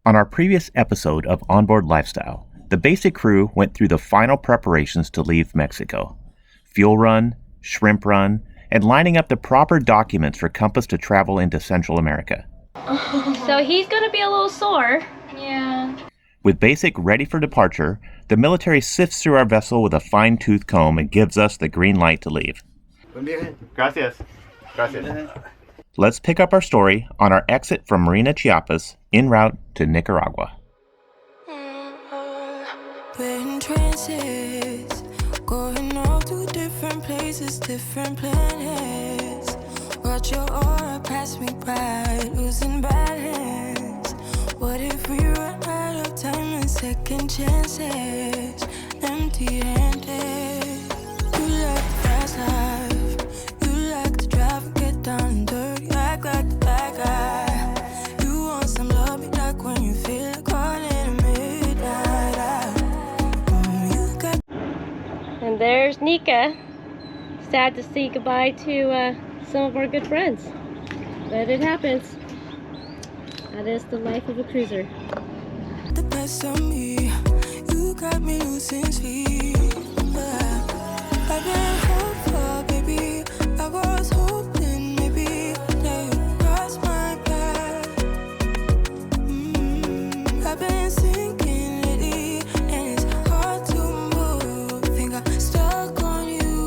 On our previous episode of Onboard Lifestyle, the basic crew went through the final preparations to leave Mexico. Fuel run, shrimp run, and lining up the proper documents for Compass to travel into Central America. So he's gonna be a little sore. Yeah. With Basic ready for departure, the military sifts through our vessel with a fine-tooth comb and gives us the green light to leave. Gracias. Gracias. Let's pick up our story on our exit from Marina Chiapas en route to Nicaragua. We're in trances, going all to different places, different planets. Watch your aura pass me by, losing balance. What if we run out of time and second chances? Empty-handed. You like the fast life, you like to drive and get down and dirty, act like the bad guy. You want some love, me like when you feel like calling at midnight. You got. And there's Nika. Sad to say goodbye to some of our good friends. But it happens. That is the life of a cruiser. The best of me, you got me losing sleep. I've been hopeful, baby. I was hoping maybe that you'd cross my path. I've been sinking lately, and it's hard to move. Think I'm stuck on you.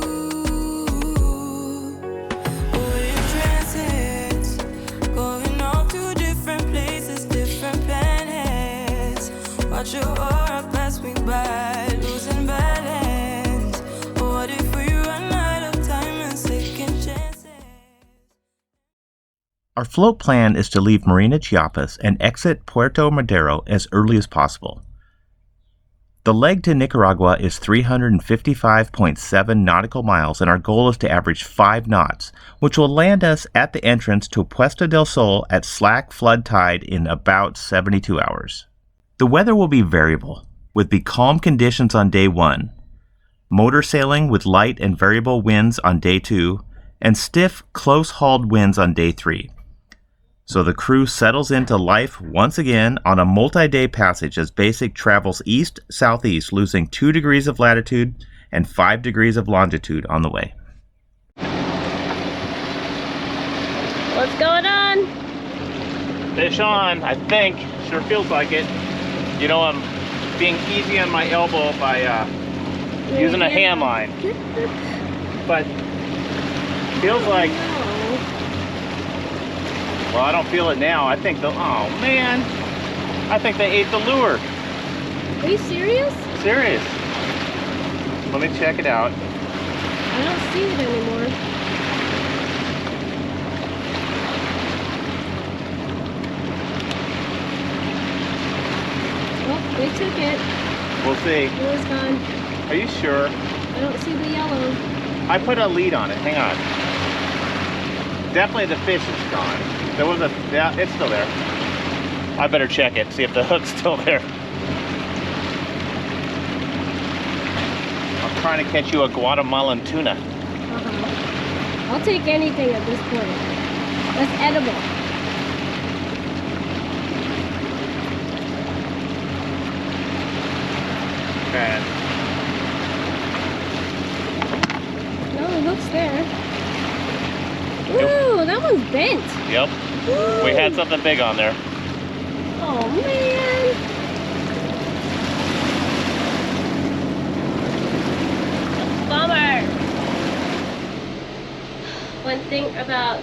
We're in transits, going off to different places, different planets. Watch your aura pass me by, losing balance. What if we run out of time and second chances? Our float plan is to leave Marina Chiapas and exit Puerto Madero as early as possible. The leg to Nicaragua is 355.7 nautical miles, and our goal is to average 5 knots, which will land us at the entrance to Puesta del Sol at slack flood tide in about 72 hours. The weather will be variable, with the calm conditions on day 1, motor sailing with light and variable winds on day 2, and stiff, close-hauled winds on day 3. So the crew settles into life once again on a multi-day passage as Basic travels east-southeast, losing 2 degrees of latitude and 5 degrees of longitude on the way. What's going on? Fish on, I think. Sure feels like it. You know, I'm being easy on my elbow by using a hand line. But feels like, well, I don't feel it now. I think oh man, I think they ate the lure. Are you serious? Serious. Let me check it out. I don't see it anymore. Oh, they took it. We'll see. It was gone. Are you sure? I don't see the yellow. I put a lead on it. Hang on. Definitely the fish is gone. There was yeah, it's still there. I better check it, see if the hook's still there. I'm trying to catch you a Guatemalan tuna. I'll take anything at this point. That's edible. Okay. No, the hook's there. Ooh, that one's bent. Yep. Ooh. We had something big on there. Oh man. Bummer. One thing about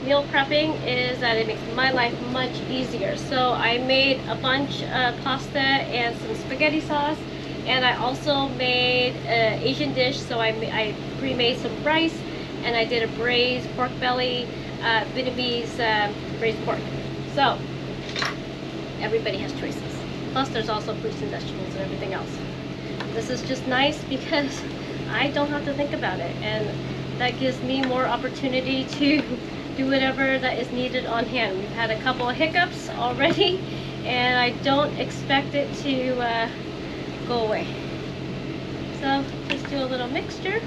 meal prepping is that it makes my life much easier. So I made a bunch of pasta and some spaghetti sauce, and I also made an Asian dish. So I pre-made some rice, and I did a braised pork belly, Vietnamese braised pork. So everybody has choices. Plus there's also fruits and vegetables and everything else. This is just nice because I don't have to think about it, and that gives me more opportunity to do whatever that is needed on hand. We've had a couple of hiccups already, and I don't expect it to go away. So just do a little mixture,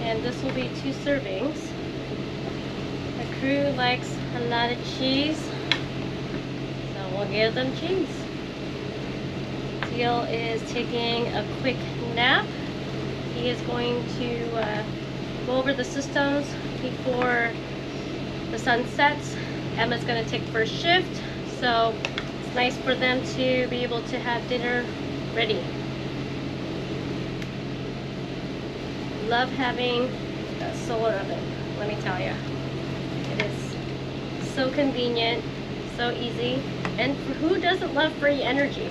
and this will be 2 servings. The crew likes a lot of cheese, so we'll give them cheese. Teal is taking a quick nap. He is going to go over the systems before the sun sets. Emma's going to take first shift, so it's nice for them to be able to have dinner ready. Love having a solar oven, let me tell you. It is so convenient, so easy, and who doesn't love free energy?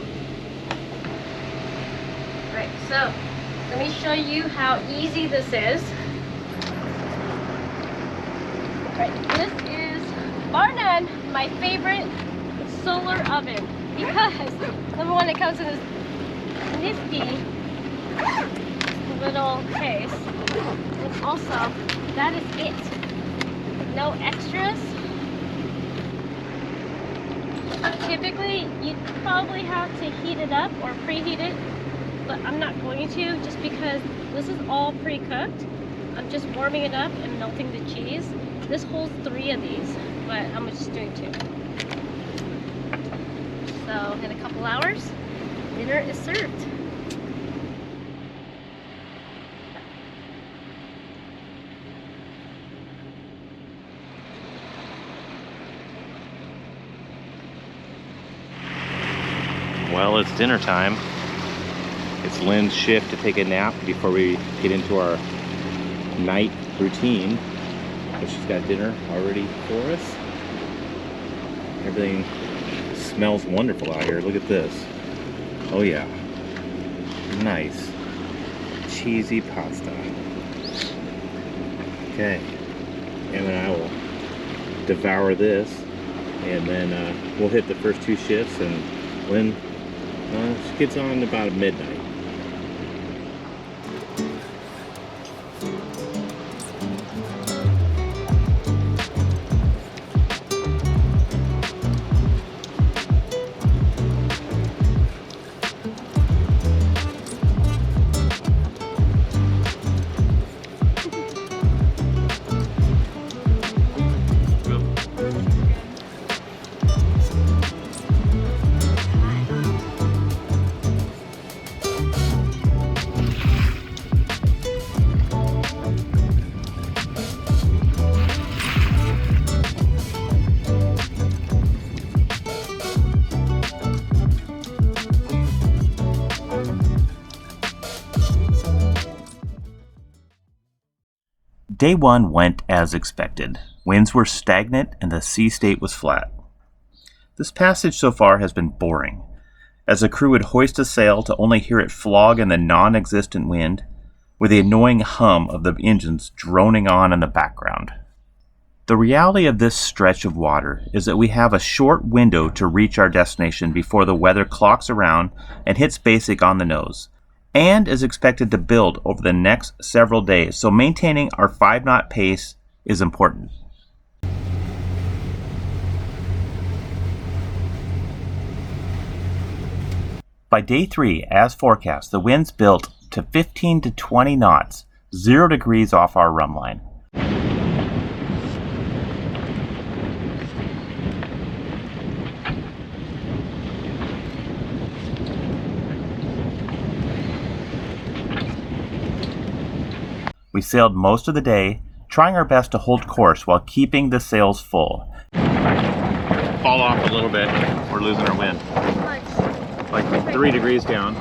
Right, so let me show you how easy this is. Right, this is, bar none, my favorite solar oven, because number one, it comes in this nifty little case, and also that is it, no extras. Typically you'd probably have to heat it up or preheat it, but I'm not going to, just because this is all pre-cooked. I'm just warming it up and melting the cheese. This holds 3 of these, but I'm just doing 2. So in a couple hours, dinner is served. Well, it's dinner time. It's Lynn's shift to take a nap before we get into our night routine. So she's got dinner already for us. Everything smells wonderful out here. Look at this. Oh yeah. Nice. Cheesy pasta. Okay. Em and I will devour this, and then we'll hit the first 2 shifts, and Lynn she gets on about midnight. Day 1 went as expected. Winds were stagnant and the sea state was flat. This passage so far has been boring, as the crew would hoist a sail to only hear it flog in the non-existent wind, with the annoying hum of the engines droning on in the background. The reality of this stretch of water is that we have a short window to reach our destination before the weather clocks around and hits basic on the nose, and is expected to build over the next several days, so maintaining our 5-knot pace is important. By day 3, as forecast, the winds built to 15 to 20 knots, 0 degrees off our rum line. We sailed most of the day, trying our best to hold course while keeping the sails full. Fall off a little bit, we're losing our wind. Like 3 degrees down.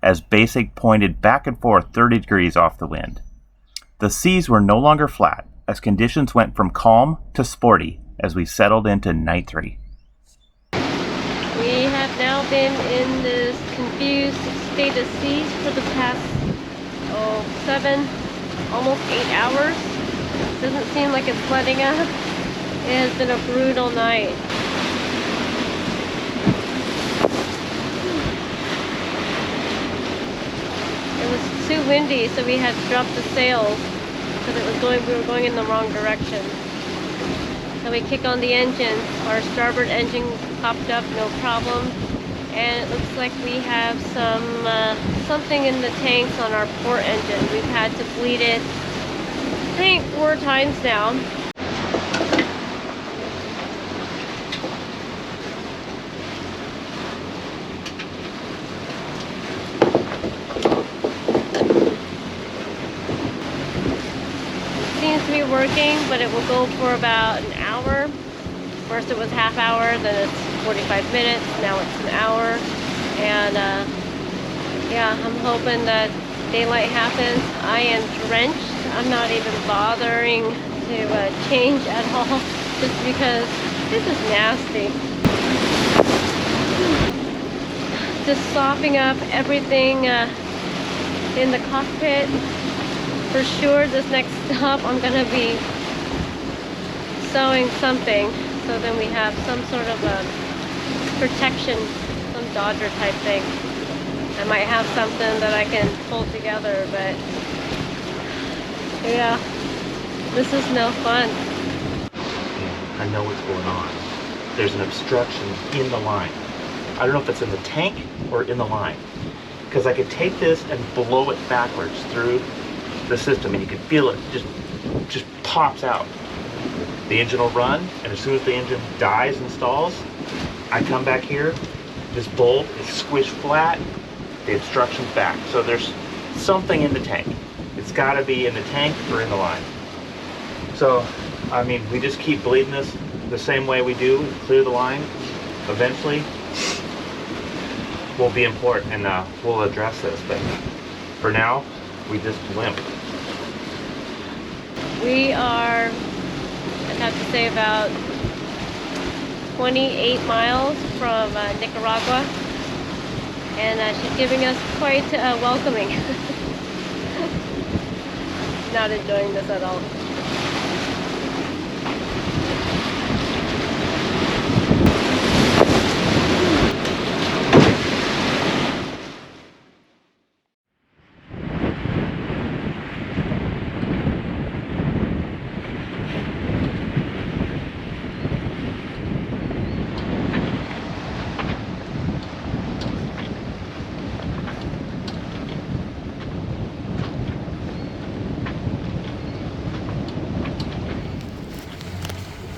As basic pointed back and forth 30 degrees off the wind. The seas were no longer flat, as conditions went from calm to sporty as we settled into night 3. We have now been in this confused state of seas for the past 7, almost 8 hours. Doesn't seem like it's letting up. It has been a brutal night. It was too windy, so we had to drop the sails because we were going in the wrong direction. So we kick on the engine. Our starboard engine popped up, no problem. And it looks like we have something in the tanks on our port engine. We've had to bleed it, I think, 4 times now. working, but it will go for about an hour. First it was half hour, then it's 45 minutes, now it's an hour. And yeah, I'm hoping that daylight happens. I am drenched. I'm not even bothering to change at all, just because this is nasty. Just sopping up everything in the cockpit. For sure, this next stop I'm gonna be sewing something, so then we have some sort of a protection, some Dodger type thing. I might have something that I can pull together, but yeah, this is no fun. I know what's going on. There's an obstruction in the line. I don't know if it's in the tank or in the line, because I could take this and blow it backwards through the system, and you can feel it just pops out. The engine will run, and as soon as the engine dies and stalls, I come back here, this bolt is squished flat, the obstruction's back. So there's something in the tank. It's got to be in the tank or in the line. So, I mean, we just keep bleeding this the same way we do, clear the line. Eventually, we'll be in port and we'll address this. But for now, we just limp. We are, I'd have to say, about 28 miles from Nicaragua, and she's giving us quite welcoming. Not enjoying this at all.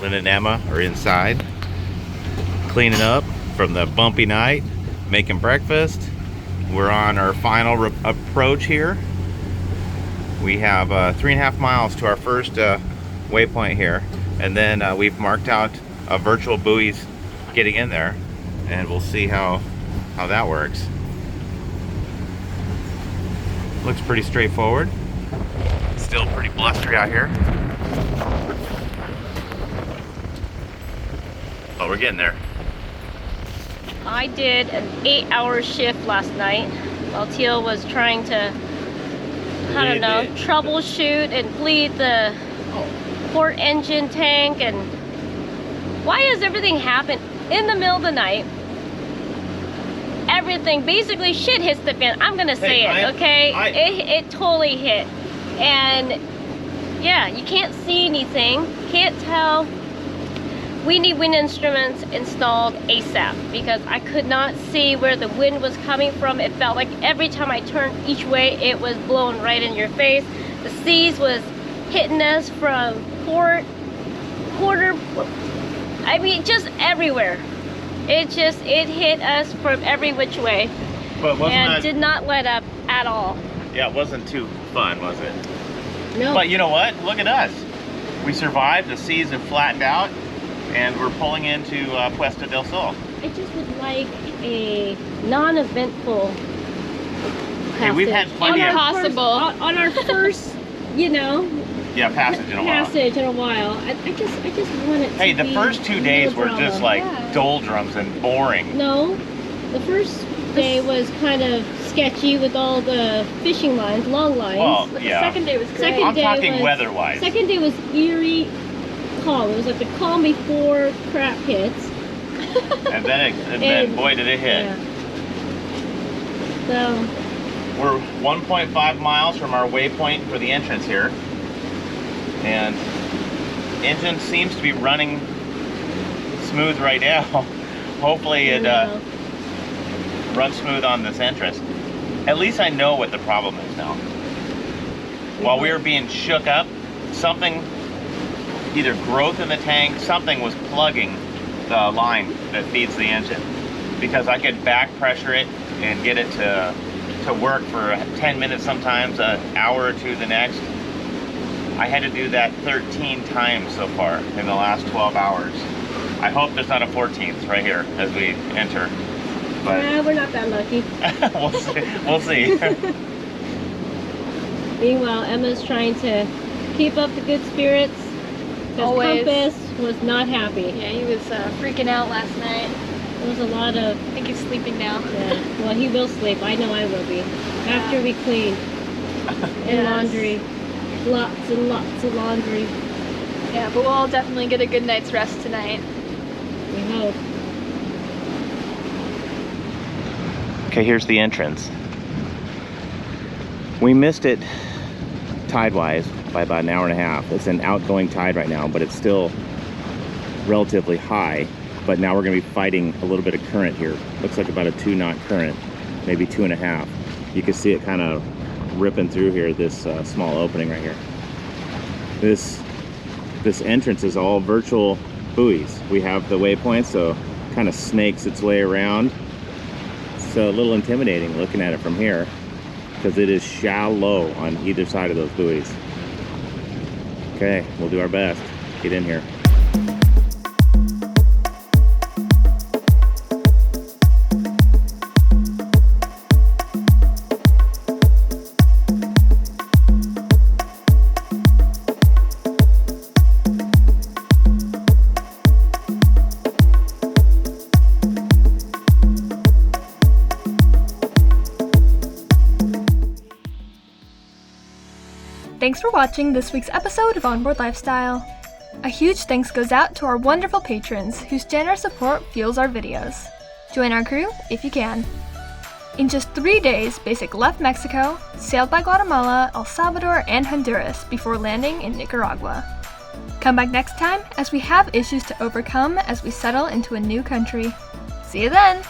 Lynn and Emma are inside, cleaning up from the bumpy night, making breakfast. We're on our final approach here. We have 3.5 miles to our first waypoint here, and then we've marked out virtual buoys getting in there, and we'll see how that works. Looks pretty straightforward. Still pretty blustery out here, but we're getting there. I did an 8-hour shift last night while Teal was trying to, I don't know, troubleshoot and bleed the port engine tank. And why does everything happen in the middle of the night? Everything, basically shit hits the fan. I'm gonna say it, okay? It totally hit. And yeah, you can't see anything, can't tell. We need wind instruments installed ASAP, because I could not see where the wind was coming from. It felt like every time I turned each way, it was blowing right in your face. The seas was hitting us from port, quarter, I mean, just everywhere. It hit us from every which way, But and did not let up at all. Yeah, it wasn't too fun, was it? No. But you know what? Look at us. We survived. The seas have flattened out, and we're pulling into Puesta del Sol. I just would like a non-eventful passage. Hey, we've had plenty of on our first, you know, passage in a while. passage in a while. I just want it to Hey, the be first 2 days no were drama. just like doldrums and boring. No, the first day was kind of sketchy with all the fishing lines, long lines. Well, But yeah. the second day was great. I'm talking weather-wise. Second day was eerie calm. It was like the calm before crap hits. And then boy, did it hit. Yeah. So We're 1.5 miles from our waypoint for the entrance here, and engine seems to be running smooth right now. Hopefully it runs smooth on this entrance. At least I know what the problem is now. While we were being shook up, something, either growth in the tank, something was plugging the line that feeds the engine, because I could back pressure it and get it to work for 10 minutes sometimes, an hour or two the next. I had to do that 13 times so far in the last 12 hours. I hope there's not a 14th right here as we enter. But we're not that lucky. we'll see. We'll see. Meanwhile, Emma's trying to keep up the good spirits. Because Compass was not happy. Yeah, he was freaking out last night. There was a lot of... I think he's sleeping now. Yeah, well, he will sleep. I know I will be. After we clean. And laundry. Lots and lots of laundry. Yeah, but we'll all definitely get a good night's rest tonight. We hope. Okay, here's the entrance. We missed it tide-wise by about an hour and a half. It's an outgoing tide right now, but it's still relatively high. But now we're going to be fighting a little bit of current here. Looks like about a 2-knot current, maybe 2.5. You can see it kind of ripping through here, this small opening right here. This entrance is all virtual buoys. We have the waypoints, so it kind of snakes its way around. So a little intimidating looking at it from here, because it is shallow on either side of those buoys. Okay, we'll do our best. Get in here. Thanks for watching this week's episode of Onboard Lifestyle. A huge thanks goes out to our wonderful patrons whose generous support fuels our videos. Join our crew if you can. In just 3 days, Basic left Mexico, sailed by Guatemala, El Salvador, and Honduras before landing in Nicaragua. Come back next time as we have issues to overcome as we settle into a new country. See you then!